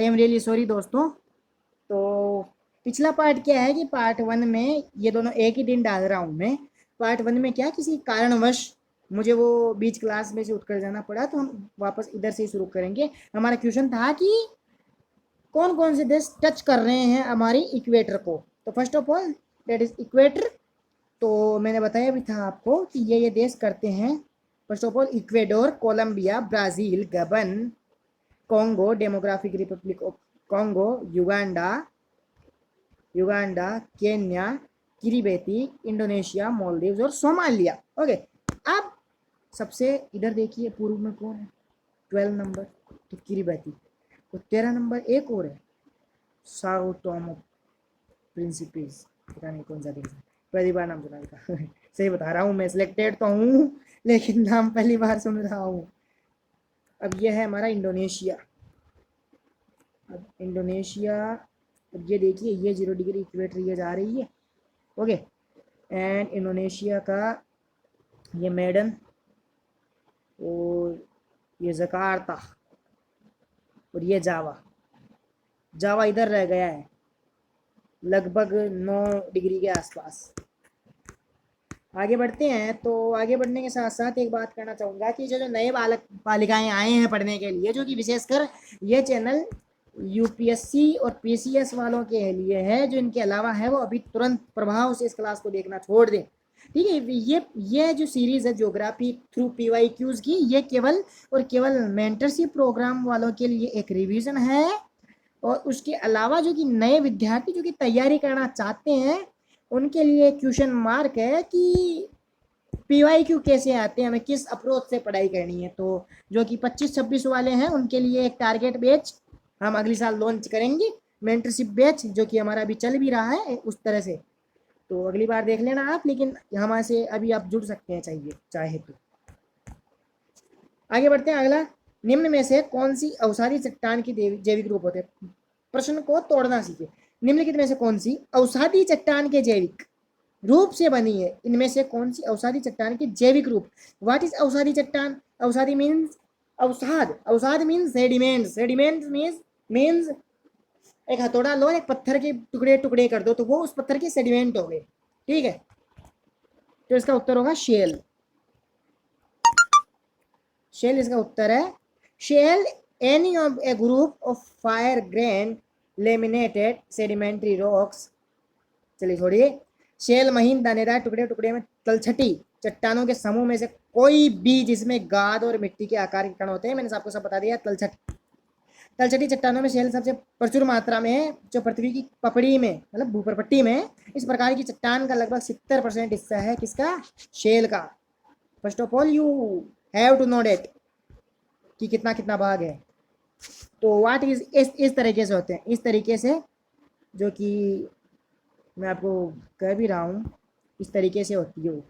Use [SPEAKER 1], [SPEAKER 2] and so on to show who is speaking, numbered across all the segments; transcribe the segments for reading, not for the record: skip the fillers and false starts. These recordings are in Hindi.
[SPEAKER 1] आई एम रियली सॉरी दोस्तों। तो पिछला पार्ट क्या है कि पार्ट 1 में ये दोनों एक ही दिन डाल रहा हूँ मैं। पार्ट 1 में क्या किसी कारणवश मुझे वो बीच क्लास में से उठकर जाना पड़ा, तो हम वापस इधर से ही शुरू करेंगे। हमारा क्वेश्चन था कि कौन कौन से देश टच कर रहे हैं हमारी इक्वेटर को। तो first of all that is equator. तो मैंने बताया भी था आपको कि ये देश करते हैं। First of all Ecuador, Colombia, Brazil, Gabon, Congo demographic republic of Congo, Uganda, Kenya, Kiribati, Indonesia, Maldives और सोमालिया। ओके, अब सबसे इधर देखिए पूर्व में कौन है, 12 नंबर तो किरिबेती। तो 13 नंबर एक और है, साओ टोमो प्रिंसिपीज, पता नहीं कौन सा देश है, पहली बार नाम सुना था। सही बता रहा हूँ मैं, सिलेक्टेड तो हूँ लेकिन नाम पहली बार सुन रहा हूँ। अब ये है हमारा इंडोनेशिया। अब इंडोनेशिया, अब ये देखिए ये 0 डिग्री इक्वेटर ये जा रही है। ओके, एंड इंडोनेशिया का ये मेडन और ये जकार्ता और ये जावा। जावा इधर रह गया है लगभग 9 डिग्री के आसपास। आगे बढ़ते हैं। तो आगे बढ़ने के साथ साथ एक बात कहना चाहूँगा कि जो नए बालक बालिकाएं आए हैं पढ़ने के लिए, जो कि विशेषकर ये चैनल यूपीएससी और पीसीएस वालों के लिए है, जो इनके अलावा है वो अभी तुरंत प्रभाव से इस क्लास को देखना छोड़ दें। ठीक है, ये जो सीरीज़ है ज्योग्राफी थ्रू पीवाईक्यूज की, ये केवल और केवल मेंटरशिप प्रोग्राम वालों के लिए एक रिवीजन है। और उसके अलावा जो कि नए विद्यार्थी जो कि तैयारी करना चाहते हैं उनके लिए क्वेश्चन मार्क है कि पीवाईक्यू कैसे आते हैं, हमें किस अप्रोच से पढ़ाई करनी है। तो जो कि 25-26 वाले हैं उनके लिए एक टारगेट बैच हम अगली साल लॉन्च करेंगे, मेंटरशिप बैच, जो कि हमारा अभी चल भी रहा है उस तरह से। तो अगली बार देख लेना आप, लेकिन हमारे से अभी आप जुड़ सकते हैं चाहिए चाहे तो। आगे बढ़ते हैं। अगला, निम्न में से कौन सी अवसादी चट्टान की जैविक रूप होते हैं। प्रश्न को तोड़ना सीखे। निम्नलिखित में से कौन सी अवसादी चट्टान के जैविक रूप से बनी है। इनमें से कौन सी अवसादी चट्टान के जैविक रूप। व्हाट इज अवसादी चट्टान। अवसादी मीन्स अवसाद, अवसाद मीन्स सेडिमेंट, सेडिमेंट मीन्स एक हथौड़ा लो, एक पत्थर के टुकड़े टुकड़े कर दो तो वो उस पत्थर के सेडिमेंट हो गए। ठीक है, तो इसका उत्तर होगा शेल। शेल इसका उत्तर है। Shale any of a group of fire grain laminated sedimentary rocks. चलिए छोड़िए। शेल महीन दानेदार टुकड़े टुकड़े में तलछटी चट्टानों के समूह में से कोई भी जिसमें गाद और मिट्टी के आकार के कण होते हैं। मैंने आपको सब बता दिया। तलछटी चट्टानों में शेल सबसे प्रचुर मात्रा में है, जो पृथ्वी की पपड़ी में मतलब भूपरपट्टी में इस प्रकार की चट्टान का लगभग 70% हिस्सा है किसका, शेल का। First of all you have to know that कि कितना कितना भाग है। तो व्हाट इज इस तरीके से होते हैं, इस तरीके से, जो कि मैं आपको कह भी रहा हूँ, इस तरीके से होती है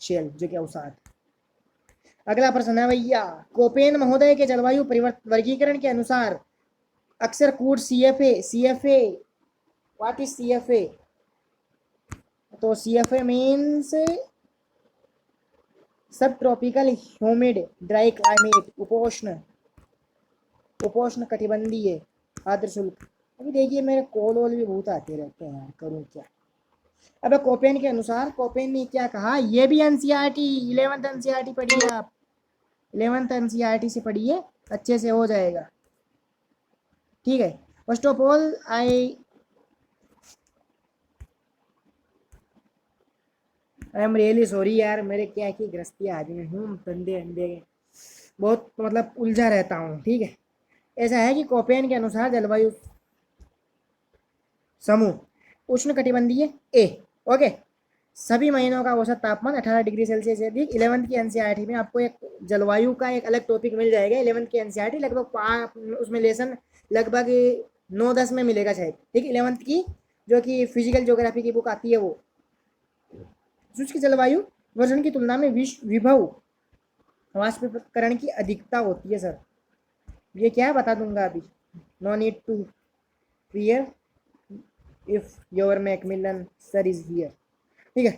[SPEAKER 1] शेल जो कि अवसाद। अगला प्रश्न है भैया, कोपेन महोदय के जलवायु परिवर्तन वर्गीकरण के अनुसार अक्सर कूट सीएफए व्हाट इज सीएफए। तो सीएफए मीन्स सब ट्रॉपिकल ह्यूमिड ड्राई क्लाइमेट, उपोष्ण कटिबंधीय आर्द्र शुष्क। अभी देखिए मेरे कॉल वॉल भी बहुत आते रहते हैं यार, करूँ क्या। अब कोपेन के अनुसार, कोपेन ने क्या कहा, ये भी एनसीईआरटी 11th एनसीईआरटी पढ़िए आप, 11th एनसीईआरटी से पढ़िए, अच्छे से हो जाएगा। ठीक है, first of all I am really sorry यार, मेरे क्या की गृहस्थी आदमी हूँ, धंधे अंधे बहुत मतलब उलझा रहता हूँ। ठीक है, ऐसा है कि कोपेन के अनुसार जलवायु समूह उष्ण कटिबंधीय ए। ओके, सभी महीनों का औसत तापमान 18 डिग्री सेल्सियस से अधिक। 11th की एनसीईआरटी में आपको एक जलवायु का एक अलग टॉपिक मिल जाएगा। 11th की एनसीईआरटी लगभग उसमें लेसन लगभग 9-10 में मिलेगा शायद। ठीक, 11th की जो कि फिजिकल ज्योग्राफी की बुक आती है वो। शुष्क जलवायु वर्षण की तुलना में विभव वाष्पीकरण की अधिकता होती है सर। ये क्या है बता दूंगा अभी, no need to fear if your Macmillan sir is here. ठीक है,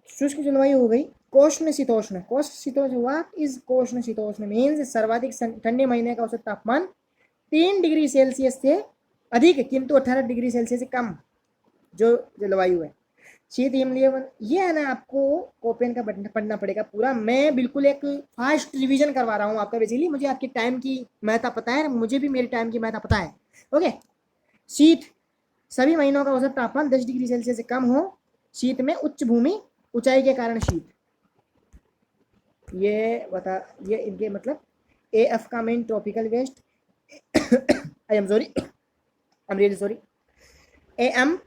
[SPEAKER 1] शुष्क जलवायु हो गई। कोष्ण शीतोष्ण, कोष्ण शीतोष्ण व्हाट इज कोष्ण शीतोष्ण मीन्स सर्वाधिक ठंडे महीने का औसत तापमान 3 डिग्री सेल्सियस से अधिक किंतु 18 डिग्री सेल्सियस से कम जो जलवायु है। शीत हिमलीय ये है ना, आपको कोपेन का पढ़ना पड़ेगा पूरा। मैं बिल्कुल एक फास्ट रिवीजन करवा रहा हूँ आपका, बेसिकली मुझे आपकी टाइम की महत्ता पता है, मुझे भी मेरी टाइम की महत्ता पता है। ओके, शीत सभी महीनों का औसत तापमान 10 डिग्री सेल्सियस से कम हो। शीत में उच्च भूमि ऊंचाई के कारण शीत, ये इनके मतलब ए एफ का main tropical wet, I am sorry, I am really sorry, A M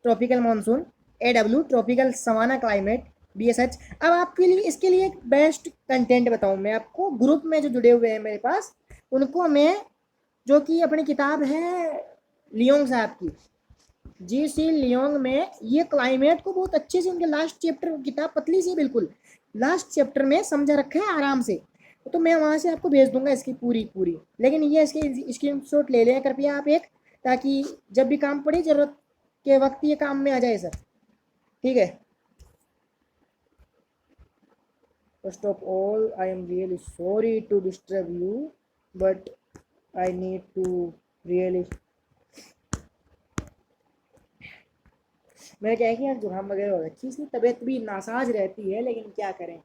[SPEAKER 1] tropical monsoon, A W tropical savanna climate, B S H. अब आपके लिए इसके लिए एक बेस्ट कंटेंट बताऊं मैं आपको, ग्रुप में जो जुड़े हुए हैं मेरे पास उनको मैं, जो कि अपनी किताब है लियोंग साहब की, जी सी लियोंग में, ये क्लाइमेट को बहुत अच्छे से उनके लास्ट चैप्टर, किताब पतली सी बिल्कुल, लास्ट चैप्टर में समझा रखा है आराम से। तो मैं वहाँ से आपको भेज दूंगा इसकी पूरी, लेकिन ये इसकी स्क्रीनशॉट ले लें कृपया आप एक, ताकि जब भी काम पड़े जरूरत के वक्त ये काम में आ जाए सर, ठीक है। First of all I am really sorry to disturb you, but I need to really, मेरा क्या है कि यार जुकाम वगैरह हो रखी है, इसलिए तबीयत भी नासाज रहती है, लेकिन क्या करें।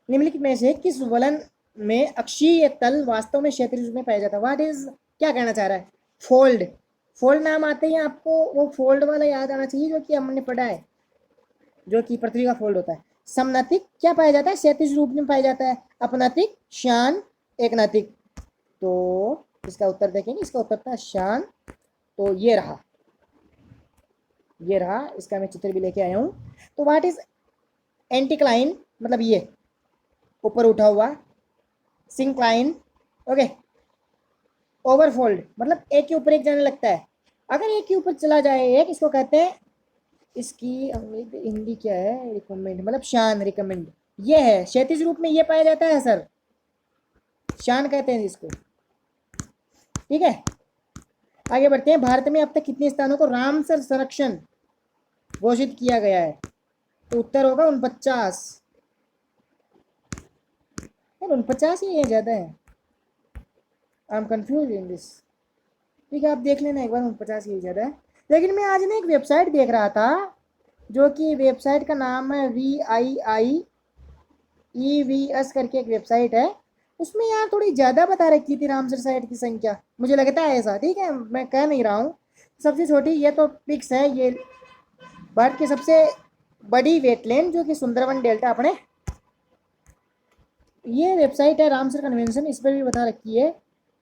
[SPEAKER 1] निम्नलिखित में से किस वलन में अक्षीय तल वास्तव में क्षैतिज रूप में पाया जाता है? व्हाट इज, क्या कहना चाह रहा है? फोल्ड, फोल्ड नाम आते ही आपको वो फोल्ड वाला याद आना चाहिए जो कि हमने पढ़ा है, जो कि पृथ्वी का फोल्ड होता है। समनातिक क्या पाया जाता है? क्षैतिज रूप में पाया जाता है। अपनातिक, शान, एकनातिक। तो इसका उत्तर देखेंगे, इसका उत्तर था शान। तो ये रहा, इसका मैं चित्र भी लेके आया हूं। तो व्हाट इज एंटीक्लाइन, मतलब ये ऊपर उठा हुआ, सिंक्लाइन, ओके। ओवरफोल्ड मतलब एक के ऊपर एक जाने लगता है, अगर एक के ऊपर चला जाए एक, इसको कहते हैं, इसकी हिंदी क्या है, रिकमेंड, मतलब शान, रिकमेंड, ये है क्षैतिज रूप में ये पाया जाता है सर, शान कहते हैं इसको, ठीक है। आगे बढ़ते हैं। भारत में अब तक कितने स्थानों को रामसर संरक्षण घोषित किया गया है? तो उत्तर होगा 49। 49 ही है, ज्यादा है, I am confuse in this, ठीक है आप देख लेना एक बार, 49 ही ज्यादा है। लेकिन मैं आज ना एक वेबसाइट देख रहा था, जो कि वेबसाइट का नाम है VIIEVS करके एक वेबसाइट है, उसमें यार थोड़ी ज़्यादा बता रखी थी रामसर साइट की संख्या, मुझे लगता है ऐसा, ठीक है मैं कह नहीं रहा हूँ। सबसे छोटी ये तो पिक्स है, ये भारत की सबसे बड़ी वेटलैंड जो कि सुंदरवन डेल्टा अपने, ये वेबसाइट है रामसर कन्वेंशन, इस पर भी बता रखी है।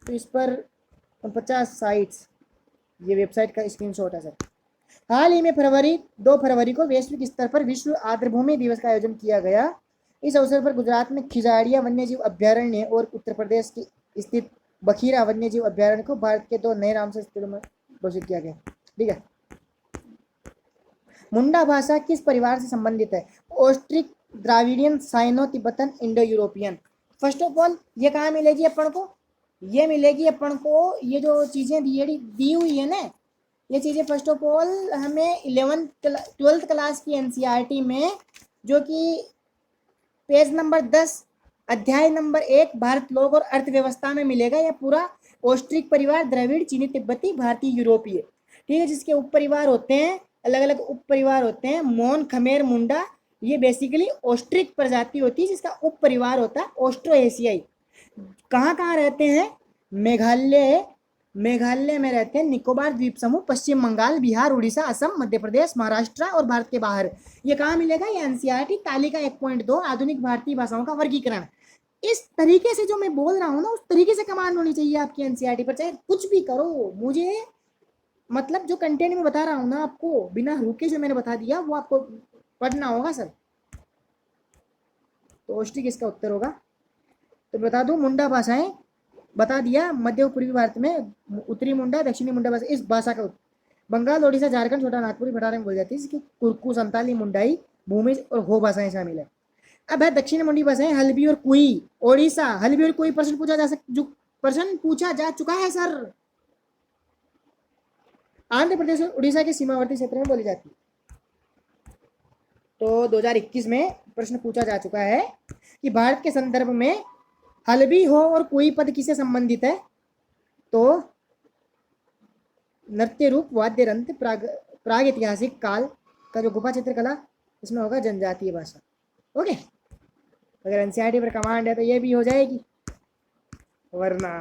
[SPEAKER 1] तो इस पर 50 साइट्स, ये वेबसाइट का स्क्रीनशॉट है सर। हाल ही में 2 फरवरी को वैश्विक स्तर पर विश्व आर्द्रभूमि दिवस का आयोजन किया गया। इस अवसर पर गुजरात में खिजाड़िया वन्यजीव अभ्यारण्य और उत्तर प्रदेश की स्थित बखीरा वन्यजीव अभ्यारण्य को भारत के 2 नए रामसर स्थलों में घोषित किया गया, ठीक है। मुंडा भाषा किस परिवार से संबंधित है? Austric Dravidian, Sino Tibetan, Indo European. First of all ये कहाँ मिलेगी अपन को? ये मिलेगी अपन को, ये जो चीज़ें दी हुई है ना, ये चीज़ें फर्स्ट ऑफ ऑल हमें 12th क्लास की एनसीईआरटी में, जो कि पेज नंबर 10 अध्याय नंबर 1 भारत लोक और अर्थव्यवस्था में मिलेगा। यह पूरा ऑस्ट्रिक परिवार द्रविड़, चीनी, तिब्बती, भारतीय, यूरोपीय, ठीक है, जिसके उप परिवार होते हैं, अलग अलग उप परिवार होते हैं। मोन, खमेर, मुंडा, ये बेसिकली ऑस्ट्रिक प्रजाति होती है, जिसका उप परिवार होता है ऑस्ट्रो एशियाई। कहाँ कहाँ रहते हैं? मेघालय में रहते हैं, निकोबार द्वीप समूह, पश्चिम बंगाल, बिहार, उड़ीसा, असम, मध्य प्रदेश, महाराष्ट्र और भारत के बाहर। ये कहाँ मिलेगा? ये एनसीईआरटी तालिका 1.2 आधुनिक भारतीय भाषाओं का वर्गीकरण। इस तरीके से जो मैं बोल रहा हूँ ना, उस तरीके से कमांड होनी चाहिए आपकी एनसीईआरटी पर, चाहे कुछ भी करो। मुझे मतलब जो कंटेंट में बता रहा हूँ ना आपको, बिना रुके जो मैंने बता दिया वो आपको पढ़ना होगा सर। तो ऑस्ट्रिक इसका उत्तर होगा। तो बता दूं, मुंडा भाषाएं बता दिया, मध्य और पूर्वी भारत में उत्तरी मुंडा, दक्षिणी मुंडा भाषा, इस भाषा का बंगाल, ओडिशा, झारखंड, छोटा नागपुरी, भटारा में बोली जाती है, इसकी कुरकू, संताली, मुंडाई, भूमिज और हो भाषाएं शामिल है। अब है दक्षिणी मुंडी भाषाएं, हल्बी और कुई। ओडिशा, हल्बी और कुई प्रश्न पूछा जा चुका है सर। आंध्र प्रदेश और उड़ीसा के सीमावर्ती क्षेत्र में बोली जाती है। तो 2021 में प्रश्न पूछा जा चुका है कि भारत के संदर्भ में हल्बी, हो और कुई पद किससे संबंधित है? तो नृत्य रूप वाद्य यंत्र प्राग ऐतिहासिक काल का जो गुफा चित्रकला, इसमें होगा जनजातीय भाषा। ओके, अगर एनसीईआरटी पर कमांड है तो ये भी हो जाएगी, वरना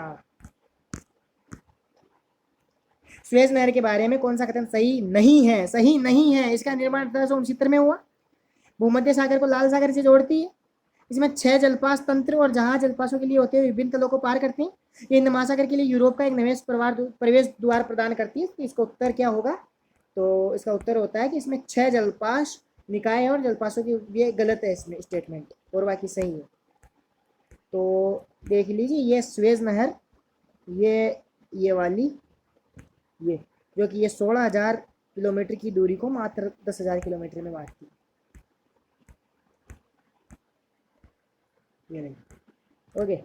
[SPEAKER 1] सुएज नहर के बारे में कौन सा कथन सही नहीं है? सही नहीं है। इसका निर्माण 1769 में हुआ। भूमध्य सागर को लाल सागर से जोड़ती है। इसमें 6 जलपास तंत्र और जहाज जलपासों के लिए होते हुए विभिन्न तलों को पार करती हैं। ये हिंद महासागर के लिए यूरोप का एक प्रवेश द्वार प्रदान करती है। इसका उत्तर क्या होगा? तो इसका उत्तर होता है कि इसमें 6 जलपास निकाय और जलपासों की, ये गलत है इसमें स्टेटमेंट, और बाकी सही है। तो देख लीजिए, ये सुएज नहर, ये वाली, ये जो कि ये 16,000 किलोमीटर की दूरी को मात्र 10,000 किलोमीटर में बांटती है। ये नहीं। ओके,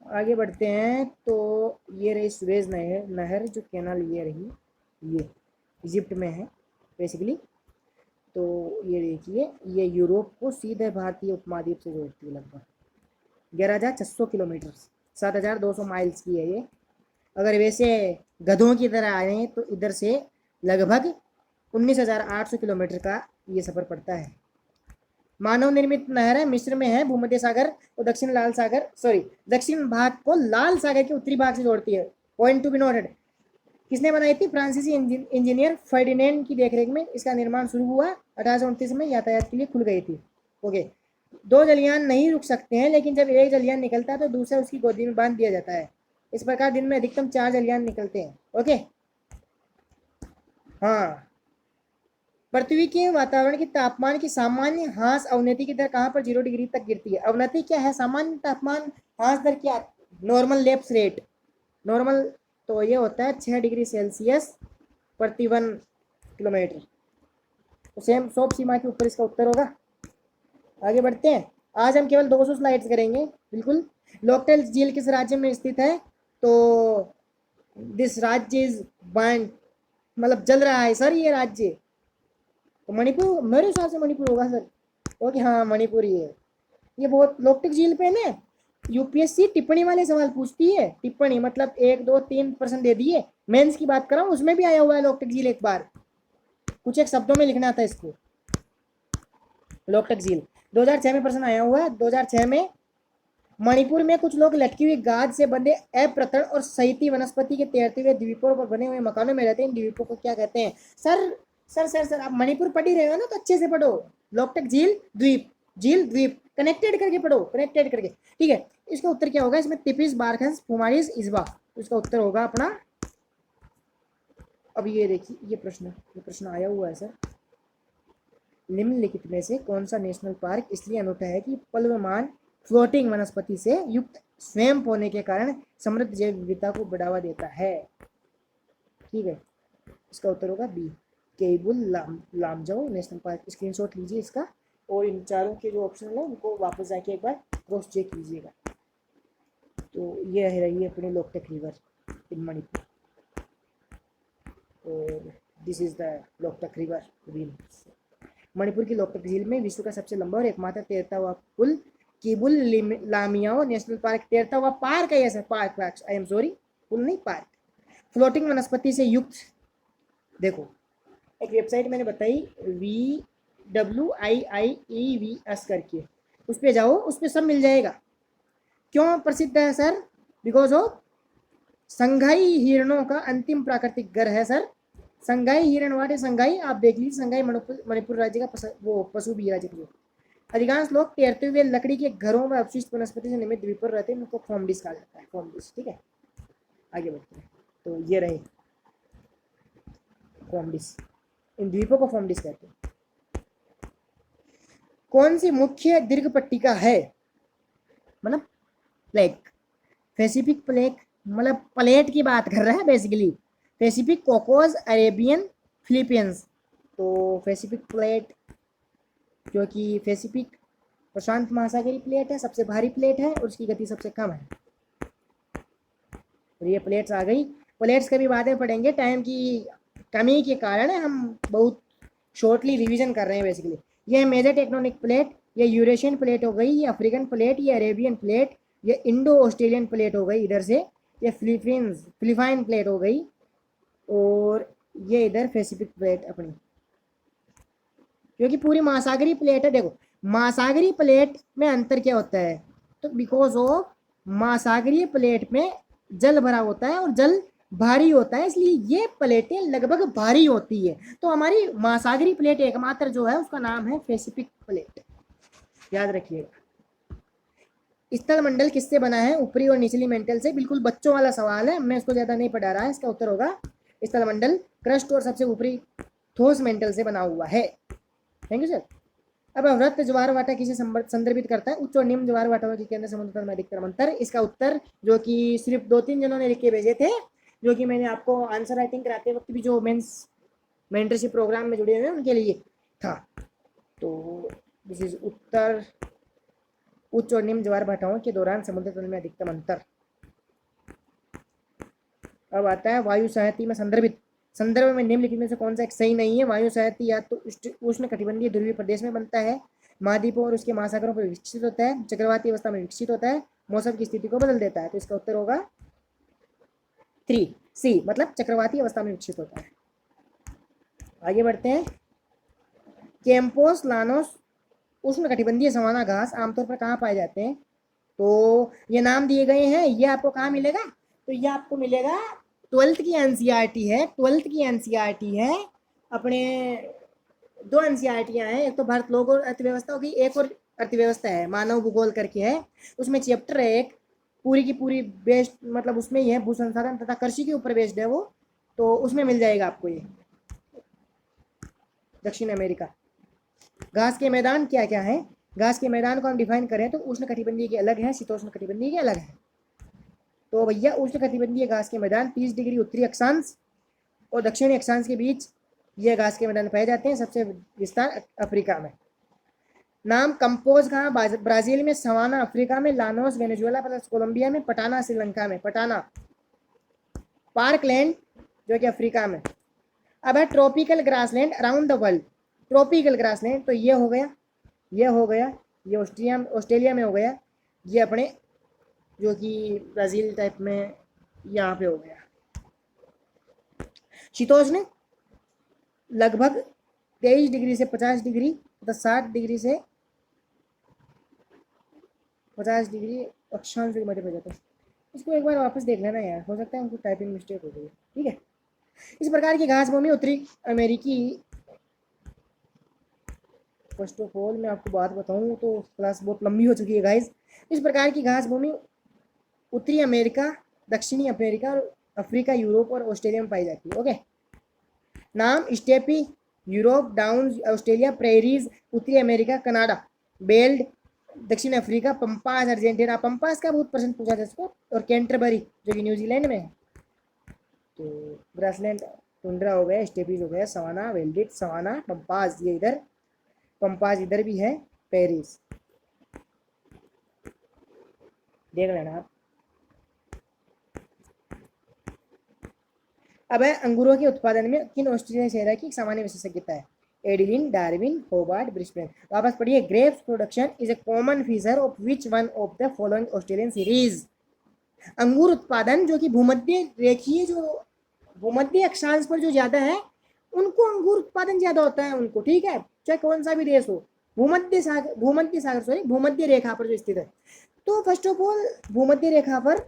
[SPEAKER 1] आगे बढ़ते हैं। तो ये रही सुएज नहर जो कैनाल, ये रही, ये इजिप्ट में है बेसिकली। तो ये देखिए, ये यूरोप को सीधे भारतीय उपमहाद्वीप से जोड़ती है। लगभग 11,600 किलोमीटर, 7,200 माइल्स की है ये। अगर वैसे गधों की तरह आए तो इधर से लगभग 19,800 किलोमीटर का ये सफ़र पड़ता है। मानव निर्मित नहर है, मिस्र में है, भूमध्य सागर और दक्षिण भाग को लाल सागर के उत्तरी भाग से जोड़ती है। Point to be noted. किसने बनाई थी? फ्रांसीसी इंजीनियर फर्डिनेंड की देखरेख में इसका निर्माण शुरू हुआ। 1829 में यातायात के लिए खुल गई थी। ओके, 2 जलयान नहीं रुक सकते हैं, लेकिन जब एक जलयान निकलता है तो दूसरा उसकी गोदी में बांध दिया जाता है। इस प्रकार दिन में अधिकतम 4 जलयान निकलते हैं। ओके, हाँ, पृथ्वी के वातावरण के तापमान की सामान्य ह्रास अवनति की दर कहाँ पर 0 डिग्री तक गिरती है? अवनति क्या है? सामान्य तापमान ह्रास दर क्या? नॉर्मल लैप्स रेट, नॉर्मल, तो ये होता है 6 डिग्री सेल्सियस प्रति 1 किलोमीटर। तो सेम सोप सीमा के ऊपर इसका उत्तर होगा। आगे बढ़ते हैं। आज हम केवल 200 स्लाइड्स करेंगे। बिल्कुल। लोकटेल झील किस राज्य में स्थित है? तो दिस राज्य इज बर्न, मतलब जल रहा है सर ये राज्य। तो मणिपुर, मेरे हिसाब से मणिपुर होगा सर। ओके, हाँ मणिपुर ही है। ये बहुत लोकटेक झील पे ना यूपीएससी टिप्पणी वाले सवाल पूछती है। टिप्पणी मतलब 1, 2, 3% दे दिए। मेंस की बात कर रहा हूँ, उसमें भी आया हुआ है लोकटेक झील। एक बार कुछ एक शब्दों में लिखना था इसको। लोकटेक झील 2006 में प्रश्न आया हुआ है। 2006 में मणिपुर में कुछ लोग लटकी हुई गाद से बंधे अप्रतण और सहिती वनस्पति के तैरते हुए द्वीपों पर बने हुए मकानों में रहते हैं। इन द्वीपों को क्या कहते हैं? सर आप मणिपुर पढ़ ही रहे हो ना, तो अच्छे से पढ़ो। लोकटेक झील द्वीप, झील द्वीप, कनेक्टेड करके पढ़ो, कनेक्टेड करके। ठीक है, इसका उत्तर क्या होगा? इसमें तिपिस, बारखस, फुमारिस, इस्बा, तो इसका उत्तर होगा अपना। अब ये देखिए, ये प्रश्न आया हुआ है सर। निम्नलिखित में से कौन सा नेशनल पार्क इसलिए अनूठा है कि प्लवमान फ्लोटिंग वनस्पति से युक्त स्वयं होने के कारण समृद्ध जैव विविधता को बढ़ावा देता है? ठीक है, इसका उत्तर होगा B, Keibul Lamjao national park. Screenshot लीजिए इसका, और इन चारों के जो ऑप्शन है उनको वापस जाके एक बार क्रॉस चेक कीजिएगा। तो ये है रही अपनी लोकटेक रिवर इन मणिपुर, और this is the Loktak river रील। मणिपुर की लोकटेक झील में विश्व का सबसे लंबा और एकमात्र तैरता हुआ पुल केबुल लामियाओ नेशनल पार्क, तैरता हुआ पार्क है sir, park, I am sorry, पुल नहीं पार्क। फ्लोटिंग वनस्पति से युक्त, देखो एक वेबसाइट मैंने बताई VWIIEVS करके, उस पर जाओ, उस पर सब मिल जाएगा। क्यों प्रसिद्ध है सर? बिकॉज ऑफ संघाई हिरणों का अंतिम प्राकृतिक घर है सर। संघाई हिरण वाटे संघाई, आप देख लीजिए, संघाई मणिपुर राज्य का वो पशु भी राज्य का। अधिकांश लोग तैरते हुए लकड़ी के घरों में अवशिष्ट वनस्पति से निर्मित द्वीप पर रहते हैं, उनको फॉर्म डिश कहा जाता है, फॉर्म डिश। ठीक है, आगे बढ़ते हैं। तो ये रहे फॉर्म डिश, इन द्वीपों को फॉर्म डिश कहते हैं। कौन सी मुख्य दीर्घ पट्टिका है? मतलब प्लेट, पैसिफिक प्लेट, मतलब प्लेट की बात कर रहा है basically. Pacific, Cocos, Arabian, Philippines. तो पैसिफिक प्लेट, क्योंकि पैसिफिक प्रशांत महासागरीय प्लेट है, सबसे भारी प्लेट है और उसकी गति सबसे कम है। और ये प्लेट्स आ गई। प्लेट्स का भी बातें पढ़ेंगे, टाइम की कमी के कारण हम बहुत शॉर्टली रिवीजन कर रहे हैं बेसिकली। ये मेजर टेक्टोनिक प्लेट, ये यूरेशियन प्लेट हो गई, ये अफ्रीकन प्लेट, ये अरेबियन प्लेट, ये इंडो ऑस्ट्रेलियन प्लेट हो गई इधर से, ये फिलीपाइन प्लेट हो गई, और ये इधर पैसिफिक प्लेट अपनी, क्योंकि पूरी महासागरीय प्लेट है। देखो महासागरीय प्लेट में अंतर क्या होता है, तो बिकॉज ऑफ महासागरीय प्लेट में जल भरा होता है और जल भारी होता है, इसलिए ये प्लेटें लगभग भारी होती है। तो हमारी महासागरीय प्लेट एकमात्र जो है उसका नाम है पैसिफिक प्लेट, याद रखिएगा। स्थल मंडल किससे बना है, ऊपरी और निचली मेंटल से। बिल्कुल बच्चों वाला सवाल है, मैं इसको ज्यादा नहीं पढ़ा रहा है। इसका उत्तर होगा स्थल मंडल क्रस्ट और सबसे ऊपरी ठोस मेंटल से बना हुआ है। Thank you sir. अब वृत्त ज्वार वाटा किसे संदर्भित करता है, उच्च और निम्न ज्वार वाटाओं के केंद्र समुद्र तल में अधिकतम अंतर। इसका उत्तर जो कि सिर्फ 2-3 जनों ने लिख के भेजे थे, जो कि मैंने आपको आंसर राइटिंग कराते वक्त भी जो मेंटरशिप प्रोग्राम में जुड़े हुए हैं उनके लिए था। तो दिस इज उत्तर, उच्च और निम्न ज्वार भाटाओं के दौरान समुद्र तल में अधिकतम अंतर। अब आता है वायु साहित्य में संदर्भ में निम्नलिखित में से कौन सा एक सही नहीं है। वायु साहित्य या तो उष्ण कटिबंधीय ध्रुवीय प्रदेश में बनता है, महाद्वीपों और उसके महासागरों पर विकसित होता है, चक्रवाती अवस्था में विकसित होता है, मौसम की स्थिति को बदल देता है। तो इसका उत्तर होगा 3C, मतलब चक्रवाती अवस्था में विकसित होता है। आगे बढ़ते हैं। कैंपोस लानोस उष्ण कटिबंधीय सवाना घास आमतौर पर कहाँ पाए जाते हैं, तो ये नाम दिए गए हैं। ये आपको कहाँ मिलेगा, तो ये आपको मिलेगा 12th की एनसीईआरटी है। 12th की एनसीईआरटी है, अपने 2 एनसीईआरटियाँ हैं, एक तो भारत लोक और अर्थव्यवस्था होगी, एक और अर्थव्यवस्था है मानव भूगोल करके है। उसमें चैप्टर है एक पूरी की पूरी बेस्ड, मतलब उसमें ही है भू संसाधन तथा कृषि के ऊपर बेस्ड है वो, तो उसमें मिल जाएगा आपको ये। दक्षिण अमेरिका। घास के मैदान क्या क्या है, घास के मैदान को हम डिफाइन करें तो उष्ण कटिबंधीय के अलग है, शीतोष्ण कटिबंधीय के अलग है। तो भैया उष्ण कटिबंधीय घास के मैदान 30 डिग्री उत्तरी अक्षांश और दक्षिणी अक्षांश के बीच ये घास के मैदान पाए जाते हैं, सबसे विस्तार अफ्रीका में। नाम कंपोज कहाँ, ब्राजील में, सवाना अफ्रीका में, लानोस वेनेजुएला प्लस कोलंबिया में, पटाना श्रीलंका में, पटाना पार्कलैंड जो कि अफ्रीका में। अब है tropical grassland around the world. Tropical grassland तो ये हो गया, ये हो गया, ये ऑस्ट्रेलिया में हो गया, ये अपने जो कि ब्राज़ील टाइप में यहाँ पे हो गया। शीतोष्ण लगभग 23 डिग्री से 50 डिग्री तथा 60 डिग्री से 50 डिग्री अक्षांश के मध्य में जाता है। इसको एक बार वापस देख लेना यार, हो सकता है उनको टाइपिंग मिस्टेक हो गई। ठीक है। इस प्रकार की घास भूमि उत्तरी अमेरिकी, फर्स्ट ऑफ ऑल मैं आपको बात बताऊं तो क्लास बहुत लंबी हो चुकी है गाइज। इस प्रकार की घास भूमि उत्तरी अमेरिका, दक्षिणी अमेरिका और अफ्रीका, यूरोप और ऑस्ट्रेलिया में पाई जाती है। ओके। नाम steppe Europe, down Australia, prairies उत्तरी अमेरिका, कनाडा, बेल्ट दक्षिण अफ्रीका, पंपास अर्जेंटीना। पंपास का बहुत प्रश्न पूछा था इसको, और कैंटरबरी जो कि न्यूजीलैंड में है। तो ग्रासलैंड टुंड्रा हो गया, स्टेपीज हो गया, सवाना, वेल्डिट, सवाना, पंपास, ये इधर पंपास इधर भी है, पेरिस देख लेना आप। अब है अंगूरों के उत्पादन में किन ऑस्ट्रेलिया शहर की सामान्य विशेषज्ञता है, एडिलिन, डार्विन, होबार्ट, ब्रिस्बेन। वापस पढ़िए। Grapes production is a common feature of which one of the following Australian series. अंगूर उत्पादन जो कि भूमध्य रेखीय, जो भूमध्य अक्षांश पर जो ज्यादा है उनको अंगूर उत्पादन ज्यादा होता है उनको। ठीक है, चाहे कौन सा भी देश हो, भूमध्य रेखा पर जो स्थित है। तो फर्स्ट ऑफ ऑल भूमध्य रेखा पर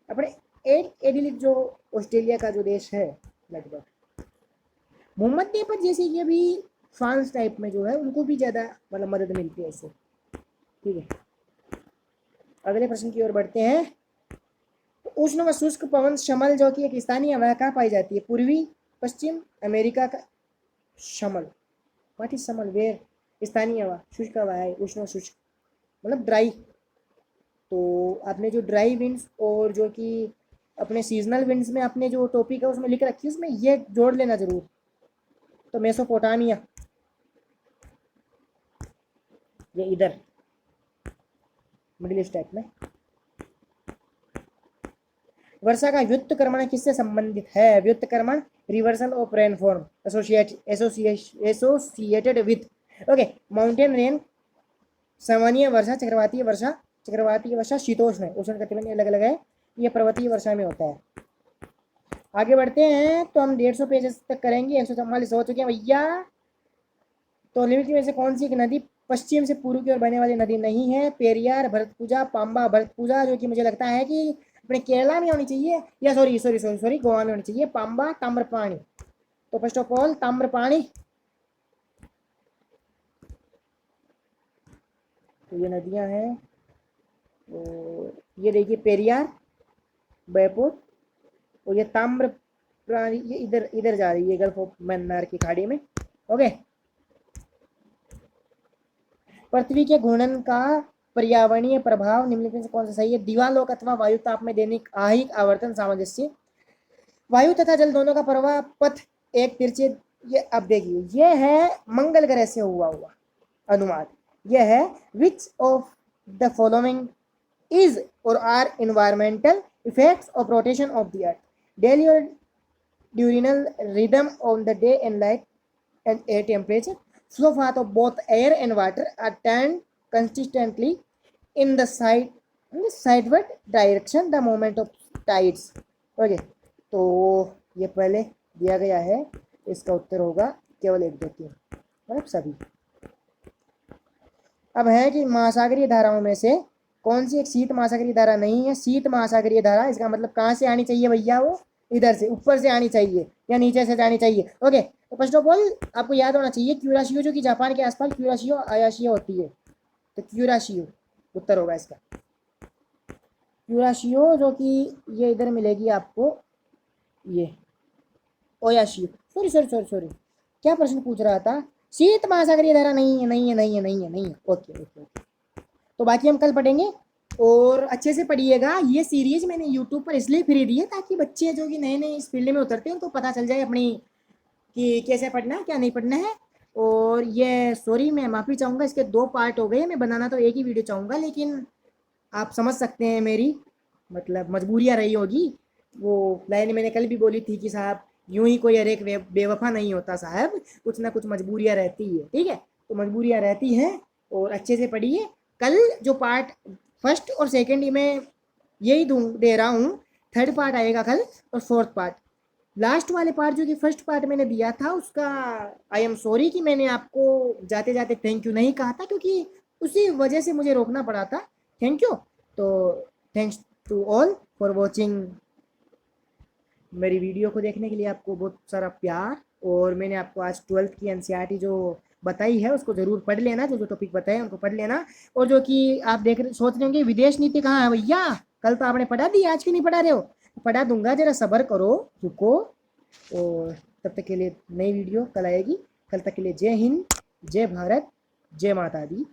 [SPEAKER 1] अपने एडिलेड जो ऑस्ट्रेलिया का जो देश है, लगभग भूमध्य पर, जैसे कि अभी फ्रांस टाइप में जो है उनको भी ज़्यादा मतलब मदद मिलती है इससे। ठीक है, अगले प्रश्न की ओर बढ़ते हैं। तो उष्ण व शुष्क पवन शमल जो कि एक स्थानीय हवा कहाँ पाई जाती है, पूर्वी पश्चिम अमेरिका का शमल। व्हाट इज शमल, वेयर, स्थानीय हवा, शुष्क हवा है, उष्ण शुष्क मतलब ड्राई। तो आपने जो ड्राई विंड्स और जो कि अपने सीजनल विंड्स में अपने जो टॉपिक है उसमें लिख रखी है, उसमें ये जोड़ लेना जरूर। तो मेसोपोटामिया ये इधर मिडिल ईस्ट टाइप में। वर्षा का व्युत्क्रमण किससे संबंधित है, व्युत्क्रमण reversal of rainfall associated with. Okay, mountain rain, सामान्य वर्षा, चक्रवातीय वर्षा, चक्रवाती वर्षा शीतोष्ण है, उष्ण कटिबंध अलग अलग है, ये पर्वतीय वर्षा में होता है। आगे बढ़ते हैं तो हम 150 पेजेस तक करेंगे, 144 हो चुके हैं भैया। तो निम्नलिखित में से कौन सी एक नदी पश्चिम से पूर्व की ओर बहने वाली नदी नहीं है? पेरियार, भरतपुजा, पाम्बा। भरतपुजा जो कि मुझे लगता है कि अपने केरला में होनी चाहिए, या सॉरी गोवा में होनी चाहिए। पाम्बा ताम्रपाणी। तो फर्स्ट ऑफ ऑल ताम्रपाणी, तो ये नदियां हैं, और ये देखिए पेरियार, बैपुर, और ये ताम्रपाणी ये इधर इधर जा रही है गल्फ ऑफ मन्नार की खाड़ी में। ओके। पृथ्वी के घूर्णन का पर्यावरणीय प्रभाव निम्नलिखित से कौन सा सही है? दिवालोक अथवा वायुताप में दैनिक आहिक आवर्तन सामंजस्य। वायु तथा जल दोनों का प्रवाह पथ एक तिरछे, ये अब देखिए ये है मंगल ग्रह से हुआ अनुवाद। ये है which of the following is और are environmental effects of rotation of the earth. Daily और diurnal rhythm on the day and light and air temperature. Flow path of both air and water are turned consistently in the sideward direction the moment of tides. Okay, तो ये पहले दिया गया है, इसका उत्तर होगा केवल 1 2 3, मतलब सभी। अब है कि महासागरीय धाराओं में से कौन सी एक शीत महासागरीय धारा नहीं है? शीत महासागरीय धारा, इसका मतलब कहाँ से आनी चाहिए भैया? वो इधर से ऊपर से आनी चाहिए या नीचे से जानी चाहिए। ओके, तो फर्स्ट ऑफ ऑल आपको याद होना चाहिए क्यूराशियो जो कि जापान के आसपास क्यूराशियो आयाशियो होती है, तो क्यूराशियो उत्तर होगा इसका। क्यूराशियो जो कि ये इधर मिलेगी आपको, ये ओयाशियो। सॉरी, क्या प्रश्न पूछ रहा था? शीत महासागरीय धारा नहीं है। ओके। तो बाकी हम कल पढ़ेंगे, और अच्छे से पढ़िएगा। ये सीरीज मैंने यूट्यूब पर इसलिए फ्री दी है ताकि बच्चे जो कि नए नए इस फील्ड में उतरते हैं उनको पता चल जाए अपनी कि कैसे पढ़ना है, क्या नहीं पढ़ना है। और ये सॉरी, मैं माफ़ी चाहूँगा, इसके 2 पार्ट हो गए। मैं बनाना तो एक ही वीडियो चाहूँगा, लेकिन आप समझ सकते हैं मेरी मतलब मजबूरियाँ रही होगी। वो लाइन मैंने कल भी बोली थी कि साहब यूं ही कोई हर एक बेवफा नहीं होता साहब, कुछ ना कुछ मजबूरियाँ रहती है, ठीक है? तो मजबूरियाँ रहती हैं, और अच्छे से पढ़िए। कल जो पार्ट फर्स्ट और सेकंड में यही दे रहा हूँ, थर्ड पार्ट आएगा कल, और फोर्थ पार्ट, लास्ट वाले पार्ट जो कि फर्स्ट पार्ट मैंने दिया था उसका आई एम सॉरी कि मैंने आपको जाते जाते थैंक यू नहीं कहा था, क्योंकि उसी वजह से मुझे रोकना पड़ा था। Thank you. तो thanks to all for watching. मेरी वीडियो को देखने के लिए आपको बहुत सारा प्यार। और मैंने आपको आज 12th की एनसीईआरटी जो बताई है उसको ज़रूर पढ़ लेना, जो टॉपिक बताए उनको पढ़ लेना। और जो कि आप सोच रहे होंगे विदेश नीति कहाँ है भैया, कल तो आपने पढ़ा दी, आज क्यों नहीं पढ़ा रहे हो? पढ़ा दूंगा, जरा सब्र करो, रुको। और तब तक के लिए नई वीडियो कल आएगी। कल तक के लिए जय हिंद, जय भारत, जय माता दी।